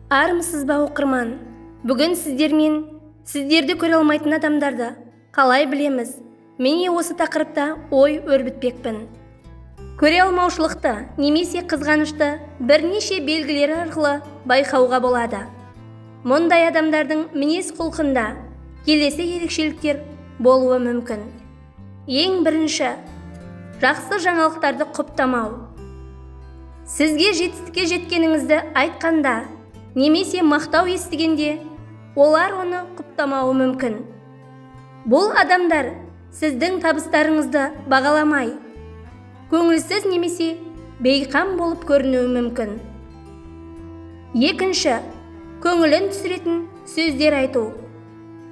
Армысыз ба оқырман? Бүгін сіздерді көре алмайтын адамдарды қалай білеміз? Міне осы тақырыпта ой өрбітпекпін. Көре алмаушылықты немесе қызғанышты бірнеше белгілері арқылы байқауға болады. Мұндай адамдардың мінез құлқында келесі ерекшеліктер болуы мүмкін. Ең бірінші, жақсы жаңалықтарды құптамау. Сізге жетістікке жеткеніңізді айтқанда немесе мақтау естігенде олар оны құптамауы мүмкін. Бұл адамдар сіздің табыстарыңызды бағаламай, көңілсіз немесе бейқам болып көрінуі мүмкін. Екінші, көңілін түсіретін сөздер айту.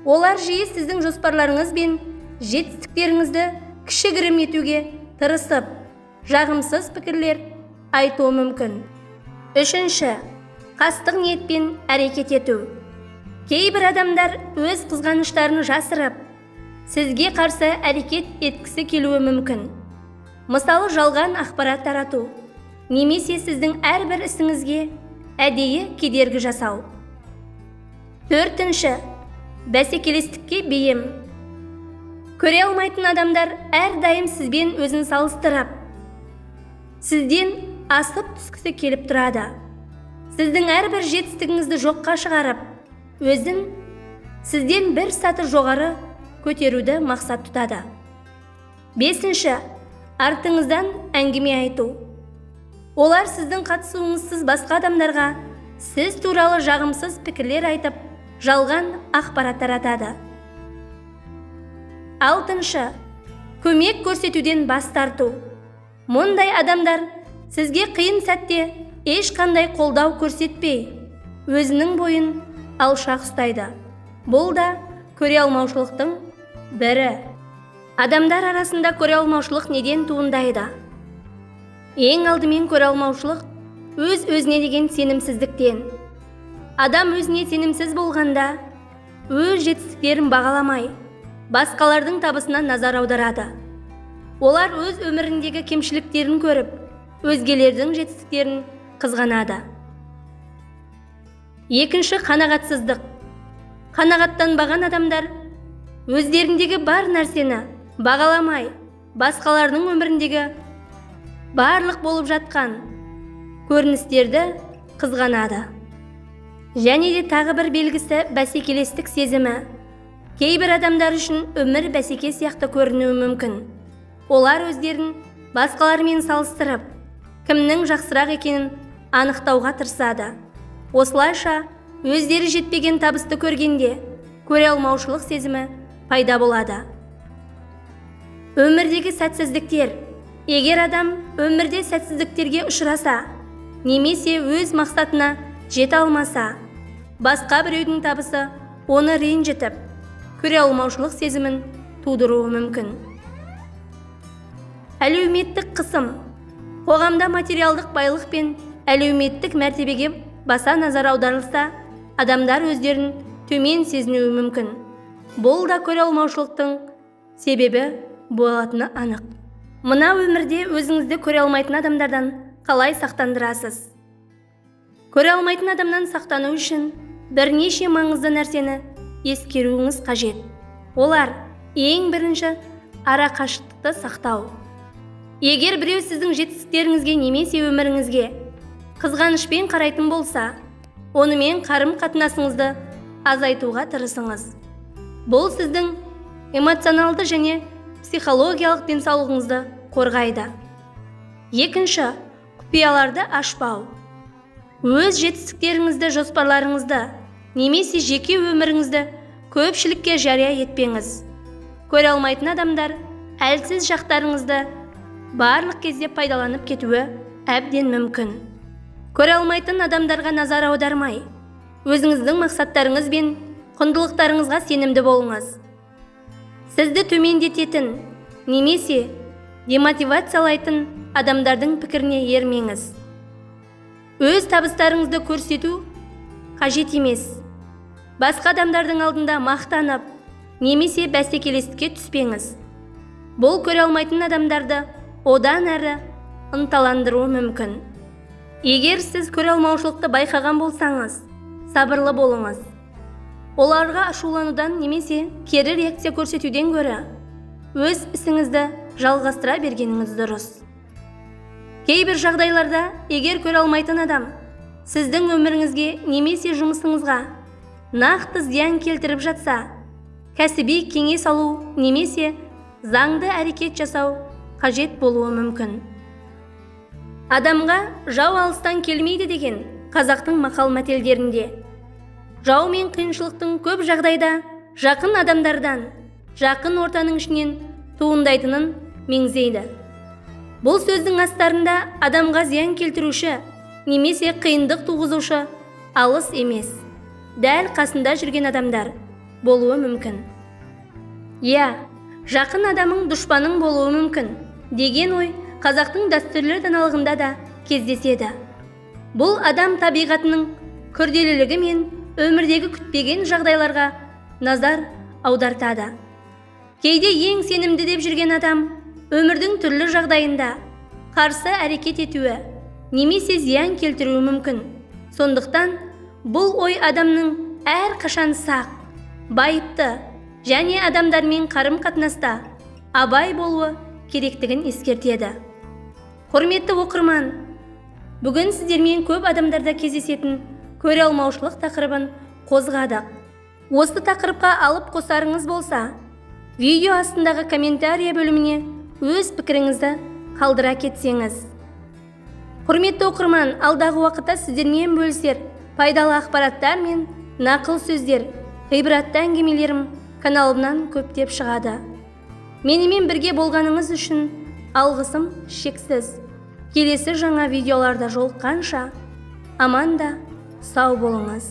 Олар жиі сіздің жоспарларыңыз бен жетістіктеріңізді кішігірім етуге тырысып, жағымсыз пікірлер айтуы мүмкін. Үшінші, қастық ниетпен әрекет ету. Кейбір адамдар өз қызғаныштарын жасырып, сізге қарсы әрекет еткісі келуі мүмкін. Мысалы, жалған ақпарат тарату, немесе сіздің әрбір ісіңізге әдейі кедергі жасау. Төртінші, бәсекелестікке бейім. Көре алмайтын адамдар әрдайым сізбен өзін салыстырып, сізден асып түскісі келіп тұрады. Сіздің әрбір жетістігіңізді жоққа шығарып, өзін сізден бір саты жоғары көтеруді мақсат тұтады. Бесінші, артыңыздан әңгіме айту. Олар сіздің қатысуыңызсыз басқа адамдарға сіз туралы жағымсыз пікірлер айтып, жалған ақпарат таратады. Алтыншы, көмек көрсетуден бас тарту. Мұндай адамдар сізге қиын сәтте ешқандай қолдау көрсетпей, өзінің бойын алшақ ұстайды. Бұл да көре алмаушылықтың бірі. Адамдар арасында көре алмаушылық неден туындайды? Ең алдымен көре алмаушылық өз-өзіне деген сенімсіздіктен. Адам өзіне сенімсіз болғанда, өз жетістіктерін бағаламай, басқалардың табысына назар аударады. Олар өз өміріндегі кемшіліктерін көріп, өзгелердің жетістіктерін қызғанады. Екінші, қанағатсыздық. Қанағаттанбаған адамдар өздеріндегі бар нәрсені бағаламай, басқалардың өміріндегі барлық болып жатқан көріністерді қызғанады. Және де тағы бір белгісі бәсекелестік сезімі. Кейбір адамдар үшін өмір бәсеке сияқты көрінуі мүмкін. Олар өздерін басқалармен салыстырып, кімнің жақсырақ екенін анықтауға тырысады. Осылайша, өздері жетпеген табысты көргенде, көре алмаушылық сезімі пайда болады. Өмірдегі сәтсіздіктер. Егер адам өмірде сәтсіздіктерге ұшыраса, немесе өз мақсатына жете алмаса, басқа біреудің табысы оны ренжітіп, көре алмаушылық сезімін тудыруы мүмкін. Әлеуметтік қысым. Қоғамда материалдық байлық пен әлеуметтік мәртебеге баса назар аударылса, адамдар өздерін төмен сезінуі мүмкін. Бұл да көре алмаушылықтың себебі болатыны анық. Мына өмірде өзіңізді көре алмайтын адамдардан қалай сақтандырасыз? Көре алмайтын адамнан сақтану үшін бірнеше маңызды нәрсені ескеруіңіз қажет. Олар: ең бірінші, арақашықтықты сақтау. Егер біреу сіздің жетістіктеріңізге немесе өміріңізге қызғанышпен қарайтын болса, онымен қарым-қатынасыңызды азайтуға тырысыңыз. Бұл сіздің эмоционалды және психологиялық денсаулығыңызды қорғайды. Екінші, құпияларды ашпау. Өз жетістіктеріңізді, жоспарларыңызды немесе жеке өміріңізді көпшілікке жария етпеңіз. Көре алмайтын адамдар әлсіз жақтарыңызды барлық кезде пайдаланып кетуі әбден мүмкін. Көре алмайтын адамдарға назар аудармай, өзіңіздің мақсаттарыңыз бен құндылықтарыңызға сенімді болыңыз. Сізді төмендететін немесе демотивациялайтын адамдардың пікіріне ермеңіз. Өз табыстарыңызды көрсету қажет емес. Басқа адамдардың алдында мақтанып, немесе бәсекелестікке түспеңіз. Бұл көре алмайтын адамдарды одан әрі ынталандыруы мүмкін. Егер сіз көре алмаушылықты байқаған болсаңыз, сабырлы болыңыз. Оларға ашуланудан немесе кері реакция көрсетуден гөрі өз ісіңізді жалғастыра бергеніңіз дұрыс. Кейбір жағдайларда егер көре алмайтын адам сіздің өміріңізге немесе жұмысыңызға нақты зиян келтіріп жатса, кәсіби кеңес алу немесе заңды әрекет жасау қажет болуы мүмкін. Адамға жау алыстан келмейді деген қазақтың мақал-мәтелдерінде жау мен қиыншылықтың көп жағдайда жақын адамдардан, жақын ортаның ішінен туындайтынын меңзейді. Бұл сөздің астарында адамға зиян келтіруші немесе қиындық туғызушы алыс емес, дәл қасында жүрген адамдар болуы мүмкін. Жақын адамың дұшпаның болуы мүмкін деген ой қазақтың дәстүрлі даналығында да кездеседі. Бұл адам табиғатының күрделілігі мен өмірдегі күтпеген жағдайларға назар аудартады. Кейде ең сенімді деп жүрген адам өмірдің түрлі жағдайында қарсы әрекет етуі немесе зиян келтіруі мүмкін. Сондықтан бұл ой адамның әр қашан сақ, байыпты және адамдармен қарым-қатынаста абай болуы керектігін ескертеді. Құрметті оқырман, бүгін сіздермен көп адамдарда кездесетін көре алмаушылық тақырыбын қозғадық. Осы тақырыпқа алып қосарыңыз болса, видео астындағы комментария бөліміне өз пікіріңізді қалдыра кетсеңіз. Құрметті оқырман, алдағы уақытта сіздермен бөлісер пайдалы ақпараттар мен нақыл сөздер, ғибратты әңгімелерім каналымнан көптеп шығады. Менімен бірге болғаныңыз үшін алғысым шексіз. Келесі жаңа видеоларда жолыққанша аман да сау болыңыз.